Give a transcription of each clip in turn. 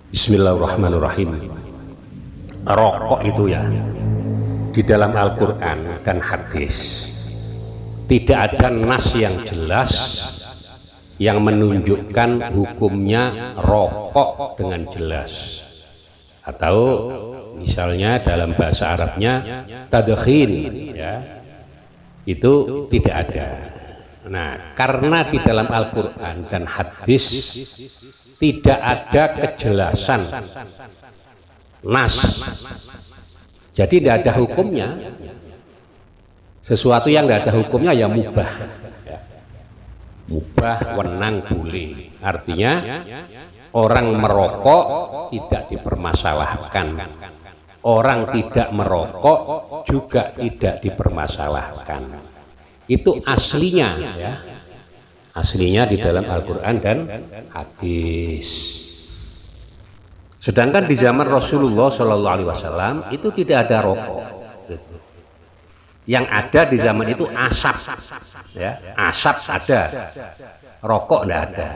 Bismillahirrahmanirrahim. Rokok itu ya, di dalam Al-Quran dan hadis tidak ada nas yang jelas yang menunjukkan hukumnya rokok dengan jelas. Atau misalnya dalam bahasa Arabnya tadkhin, ya, itu tidak ada. Nah, karena di dalam Al-Quran dan hadis tidak ada kejelasan nas, jadi tidak ada hukumnya. Sesuatu yang tidak ada hukumnya ya mubah, ya. Mubah, wenang, boleh. Artinya orang merokok tidak dipermasalahkan, orang tidak merokok juga tidak dipermasalahkan. Itu aslinya, ya, aslinya di dalam Al-Quran dan hadis. Sedangkan di zaman Rasulullah Shallallahu Alaihi Wasallam itu tidak ada rokok. Yang ada di zaman itu asap, ya, asap ada, rokok tidak ada.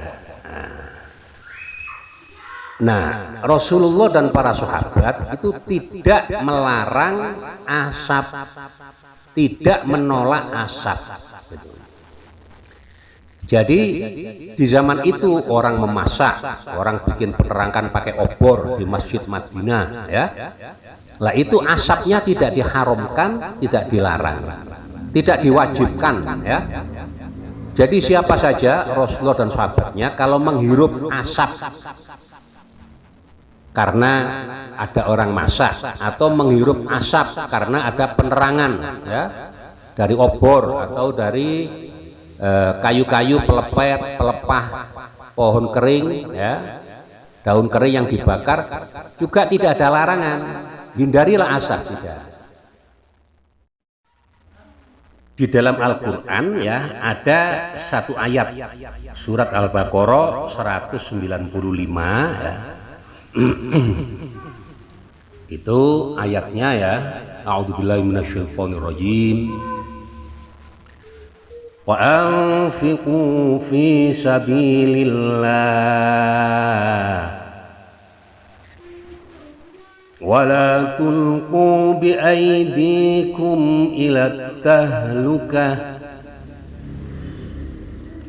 Nah, Rasulullah dan para sahabat itu tidak melarang asap, tidak menolak asap. Jadi di zaman itu orang memasak, orang bikin penerangan pakai obor di Masjid Madinah, ya. Lah itu asapnya tidak diharamkan, tidak dilarang, tidak diwajibkan, ya. Jadi siapa saja Rasulullah dan sahabatnya kalau menghirup asap karena ada orang masak atau menghirup asap karena ada penerangan, ya, dari obor atau dari kayu-kayu pelepah pohon kering, ya, daun kering yang dibakar, juga tidak ada larangan. Hindarilah asap, tidak. Di dalam Al-Quran, ya, ada satu ayat surat Al-Baqarah 195, ya. Itu ayatnya, ya, a'udzubillahi minasyaitonirrajim. Wa anfiqu fi sabilillah wa la tulqu bi aydikum ila tahlukah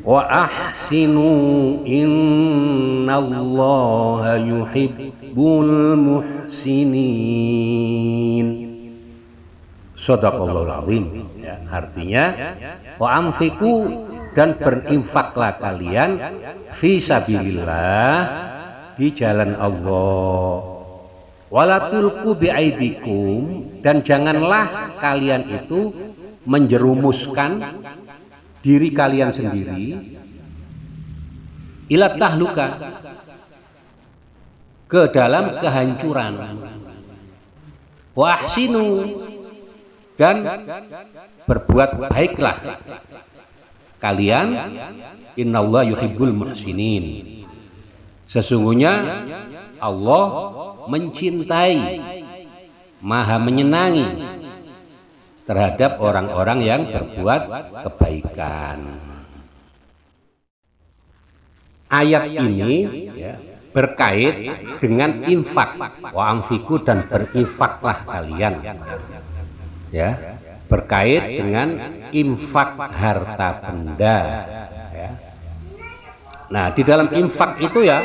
wa ahsinu innallaha yuhibbul muhsinin. Shadaqallahul azim. Ya, artinya wa anfiqu, dan berinfaklah kalian fi sabilillah, di jalan Allah. Wala tulqu biaidikum, dan janganlah kalian itu menjerumuskan diri kalian sendiri ila tahluka, ke dalam kehancuran. Wa ahsinu, dan berbuat baiklah kalian, innallaha yuhibbul muhsinin, sesungguhnya Allah mencintai, maha menyenangi terhadap orang-orang yang berbuat kebaikan. Ayat ini, ya, berkait dengan infak. Wa anfiqu, dan berinfaklah kalian, ya, berkait dengan infak harta benda, ya. Nah, di dalam infak itu, ya,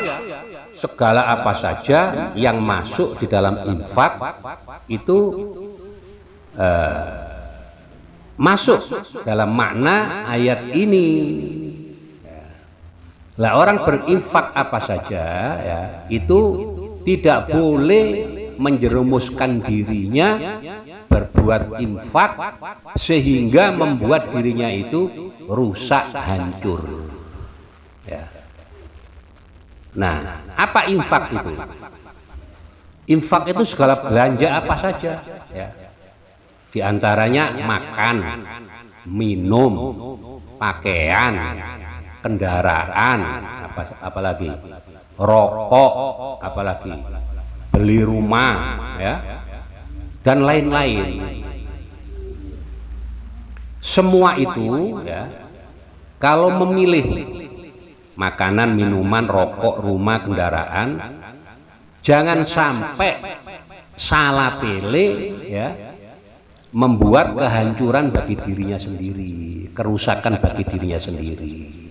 segala apa saja yang masuk di dalam infak itu masuk dalam makna ayat ini. Lah, orang berinfak apa saja, ya, itu tidak boleh menjerumuskan dirinya berbuat infak sehingga membuat dirinya itu rusak, hancur, ya. Nah, apa infak itu? Infak itu segala belanja apa saja, ya. Di antaranya makan, minum, pakaian, kendaraan, apalagi rokok, apalagi beli rumah, ya, dan lain-lain. Semua itu, ya, kalau memilih makanan, minuman, rokok, rumah, kendaraan, Jangan sampai salah pilih ya membuat kehancuran bagi dirinya sendiri, kerusakan bagi dirinya sendiri.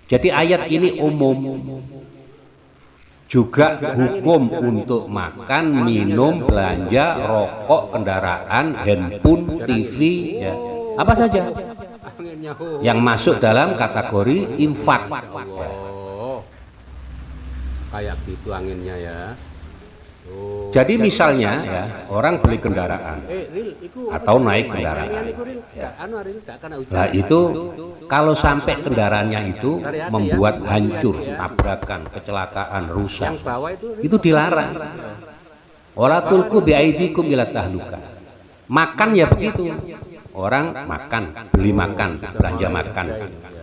Jadi ayat ini umum, juga hukum untuk makan, minum, belanja, rokok, kendaraan, handphone, TV, ya apa saja yang masuk dalam kategori infak. Oh, kayak gitu anginnya ya. Oh, jadi misalnya ya orang beli kendaraan atau naik kendaraan. Nah itu kalau sampai kendaraannya itu membuat hancur, tabrakan, kecelakaan, rusak, itu dilarang. Wala tulqu biaidikum ila tahluka. Makan ya begitu. Orang makan, beli makan, belanja makan,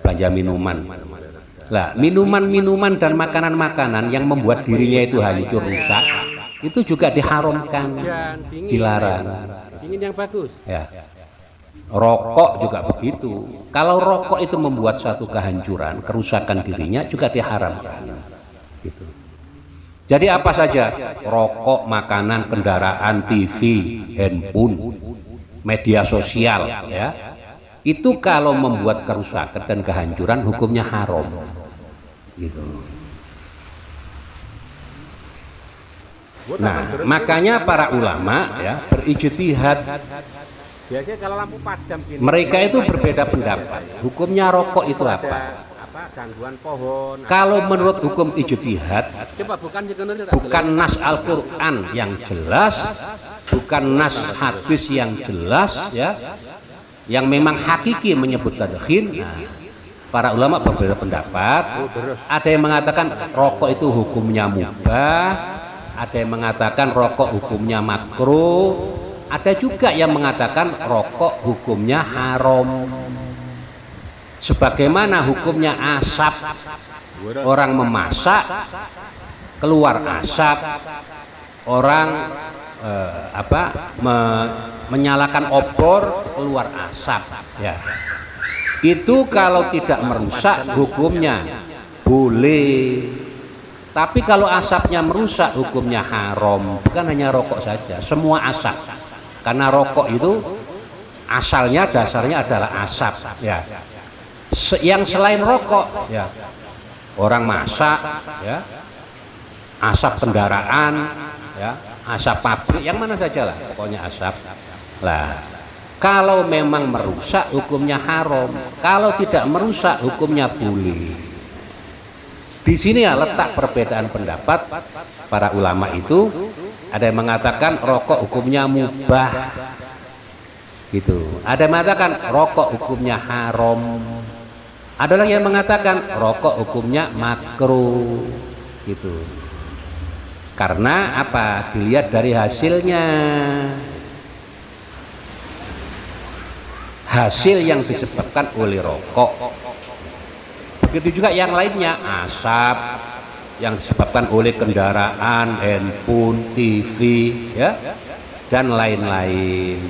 belanja minuman. Lah, minuman-minuman dan makanan-makanan yang membuat dirinya itu hancur, rusak, itu juga diharamkan, dilarang. Ingin yang bagus. Ya. Rokok juga begitu. Kalau rokok itu membuat satu kehancuran, kerusakan dirinya juga diharamkan. Gitu. Jadi apa saja? Rokok, makanan, kendaraan, TV, handphone, media sosial, ya. Itu kalau membuat kerusakan dan kehancuran hukumnya haram. Gitu. Nah, makanya para ulama ya berijtihad. Biasanya kalau lampu padam gini, mereka itu berbeda pendapat. Hukumnya rokok itu apa? Gangguan pohon. Kalau menurut hukum ijtihad, bukan nas Al-Qur'an yang jelas, bukan nas hadis yang jelas ya, yang memang hakiki menyebut tadkhin. Nah, para ulama berbeda pendapat. Ada yang mengatakan rokok itu hukumnya mubah, ada yang mengatakan rokok hukumnya makruh, ada juga yang mengatakan rokok hukumnya haram. Sebagaimana hukumnya asap, orang memasak keluar asap, orang menyalakan obor keluar asap, ya. Itu kalau tidak merusak hukumnya boleh. Tapi kalau asapnya merusak hukumnya haram. Bukan hanya rokok saja, semua asap. Karena rokok itu asalnya dasarnya adalah asap, ya. Yang selain rokok, ya, orang masak, ya, asap kendaraan, ya, asap pabrik, yang mana saja lah, pokoknya asap. Lah, kalau memang merusak hukumnya haram, kalau tidak merusak hukumnya boleh. Di sini ya letak perbedaan pendapat para ulama itu. Ada yang mengatakan rokok hukumnya mubah, gitu. Ada yang mengatakan rokok hukumnya haram. Ada lagi yang mengatakan rokok hukumnya makruh, gitu. Karena apa? Dilihat dari hasilnya. Hasil yang disebabkan oleh rokok. Begitu juga yang lainnya, asap yang disebabkan oleh kendaraan, handphone, TV, ya, dan lain-lain.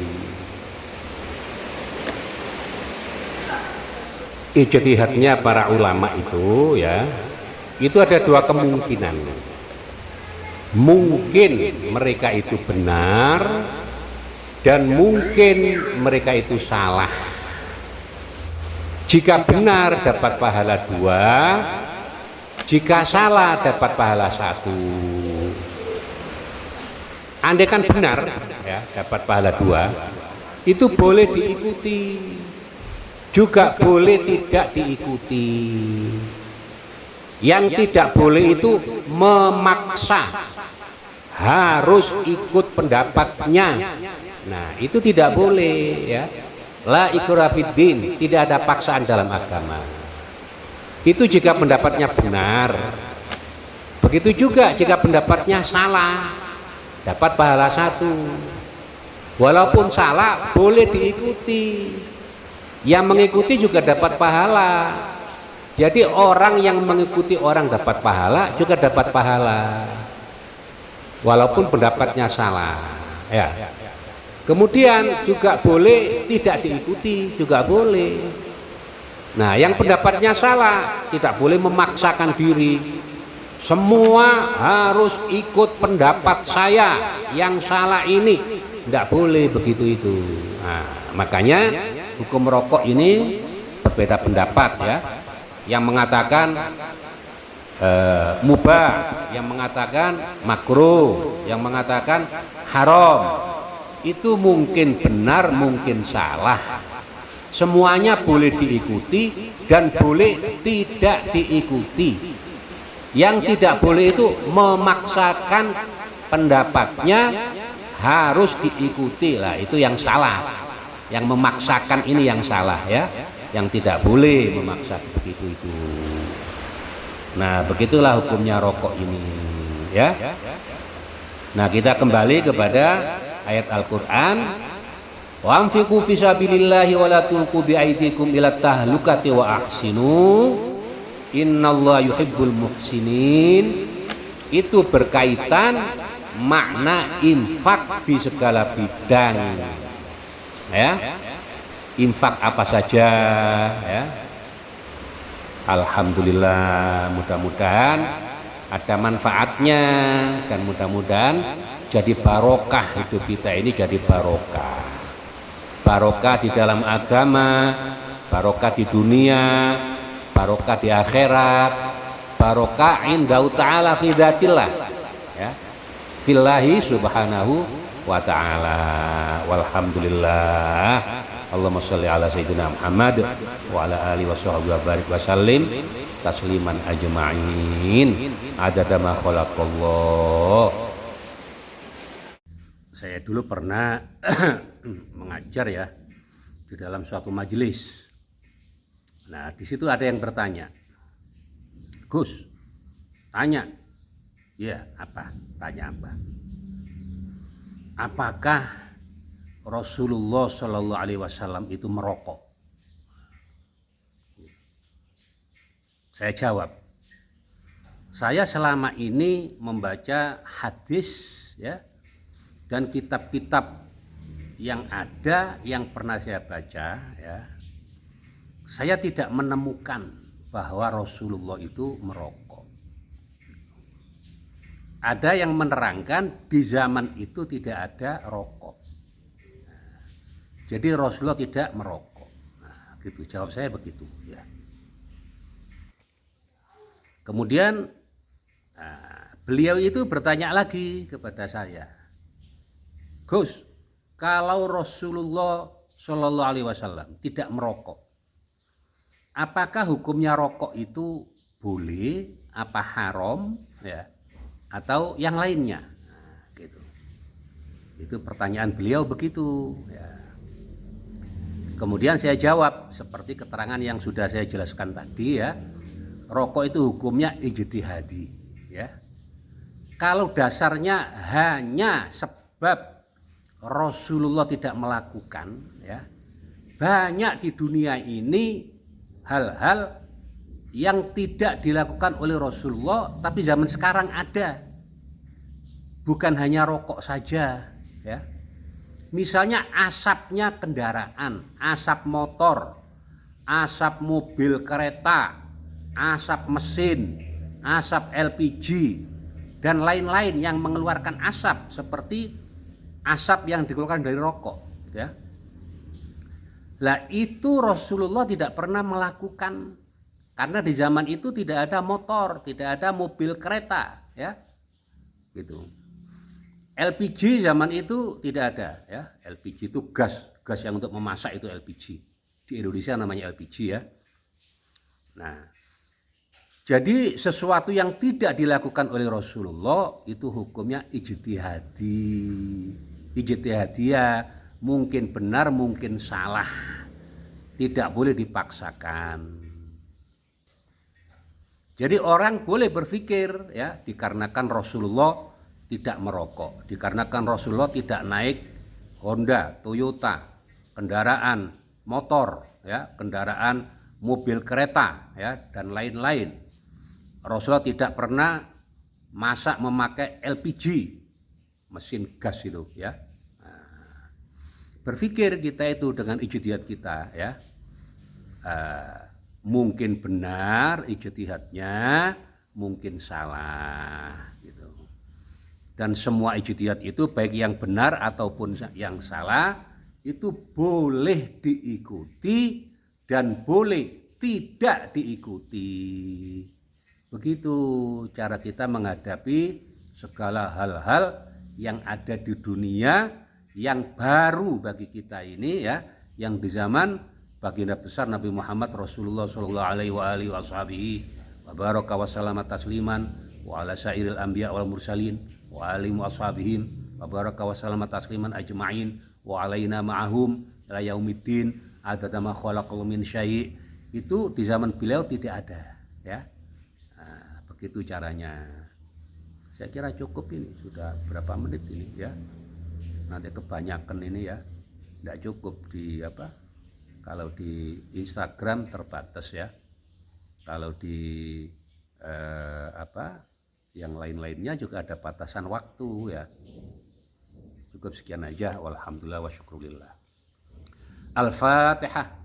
Ijtihadnya para ulama itu, ya, itu ada dua kemungkinan. Mungkin mereka itu benar dan mungkin mereka itu salah. Jika benar dapat pahala 2, jika salah dapat pahala 1. Andai kan benar, ya, dapat pahala 2, itu boleh diikuti, juga boleh tidak diikuti. Yang tidak boleh itu memaksa harus ikut pendapatnya. Nah, itu tidak boleh, ya. La ikraha fiddin, tidak ada paksaan dalam agama. Itu jika pendapatnya benar. Begitu juga jika pendapatnya salah, dapat pahala 1. Walaupun salah boleh diikuti. Yang mengikuti juga dapat pahala. Jadi orang yang mengikuti orang dapat pahala, juga dapat pahala. Walaupun pendapatnya salah, ya. Kemudian juga boleh tidak diikuti, juga boleh. Nah, yang pendapatnya salah tidak boleh memaksakan diri. Semua harus ikut pendapat saya, yang salah ini. Tidak boleh begitu itu. Nah, makanya hukum rokok ini berbeda pendapat ya. Yang mengatakan mubah, yang mengatakan makruh, yang mengatakan haram. Itu mungkin benar, mungkin salah. Semuanya boleh diikuti dan boleh tidak diikuti. Yang tidak boleh itu memaksakan pendapatnya harus diikuti lah, itu yang salah. Yang memaksakan ini yang salah ya. Yang tidak boleh memaksa begitu itu. Nah, begitulah hukumnya rokok ini ya. Nah, kita kembali kepada ayat Al-Qur'an, wa anfiqu fisabilillahi wa la tulqu biaidikum ila tahlukati wa ahsinu innallaha yuhibbul muhsinin. Itu berkaitan makna infak di segala bidang ya. Infak apa saja ya. Alhamdulillah, mudah-mudahan ada manfaatnya dan mudah-mudahan jadi barokah hidup kita ini, jadi barokah. Barokah di dalam agama, barokah di dunia, barokah di akhirat, barokah indahu ta'ala fi dzatillah ya. Fillahi subhanahu wa ta'ala. Walhamdulillah. Allahumma sholli ala sayyidina Muhammad wa ala alihi wa sahbihi wa barik wa sallim tasliman ajma'in adada ma khalaqallah. Saya dulu pernah mengajar ya di dalam suatu majelis. Nah, di situ ada yang bertanya, Gus, tanya, ya apa? Tanya apa? Apakah Rasulullah Shallallahu Alaihi Wasallam itu merokok? Saya jawab, saya selama ini membaca hadis ya dan kitab-kitab yang ada, yang pernah saya baca ya, saya tidak menemukan bahwa Rasulullah itu merokok. Ada yang menerangkan di zaman itu tidak ada rokok. Jadi Rasulullah tidak merokok. Nah, gitu jawab saya begitu ya. Kemudian beliau itu bertanya lagi kepada saya, Gus, kalau Rasulullah Shallallahu Alaihi Wasallam tidak merokok, apakah hukumnya rokok itu boleh, apa haram ya, atau yang lainnya? Nah, gitu. Itu pertanyaan beliau begitu ya. Kemudian saya jawab seperti keterangan yang sudah saya jelaskan tadi ya. Rokok itu hukumnya ijtihadi ya. Kalau dasarnya hanya sebab Rasulullah tidak melakukan ya, banyak di dunia ini hal-hal yang tidak dilakukan oleh Rasulullah tapi zaman sekarang ada. Bukan hanya rokok saja ya. Misalnya asapnya kendaraan, asap motor, asap mobil kereta, asap mesin, asap LPG dan lain-lain yang mengeluarkan asap seperti asap yang dikeluarkan dari rokok ya. Lah itu Rasulullah tidak pernah melakukan karena di zaman itu tidak ada motor, tidak ada mobil kereta ya. Gitu. LPG zaman itu tidak ada ya. LPG itu gas yang untuk memasak itu LPG. Di Indonesia namanya LPG ya. Nah, jadi sesuatu yang tidak dilakukan oleh Rasulullah itu hukumnya ijtihadi. Ijtihadiyah, mungkin benar, mungkin salah. Tidak boleh dipaksakan. Jadi orang boleh berpikir ya, dikarenakan Rasulullah tidak merokok, dikarenakan Rasulullah tidak naik Honda, Toyota, kendaraan motor ya, kendaraan mobil kereta ya dan lain-lain. Rasulullah tidak pernah masak memakai LPG, mesin gas itu ya. Nah, berpikir kita itu dengan ijtihad kita ya. Mungkin benar ijtihadnya, mungkin salah gitu. Dan semua ijtihad itu baik yang benar ataupun yang salah itu boleh diikuti dan boleh tidak diikuti. Begitu cara kita menghadapi segala hal-hal yang ada di dunia yang baru bagi kita ini ya, yang di zaman baginda besar Nabi Muhammad Rasulullah sallallahu alaihi wa baraka wa sallama tasliman wa ala sairil anbiya wal mursalin wa alihi wa ashabihim wa baraka wa sallama tasliman ajma'in wa alaina ma'ahum ila yaumiddin adada ma khalaqallahu min syai'. Itu di zaman beliau tidak ada ya. Nah, begitu caranya. Saya kira cukup ini, sudah berapa menit ini ya. Nanti kebanyakan ini ya. Tidak cukup di apa? Kalau di Instagram terbatas ya. Kalau di yang lain-lainnya juga ada batasan waktu ya. Cukup sekian aja. Walhamdulillah wa syukurillah. Al-Fatihah.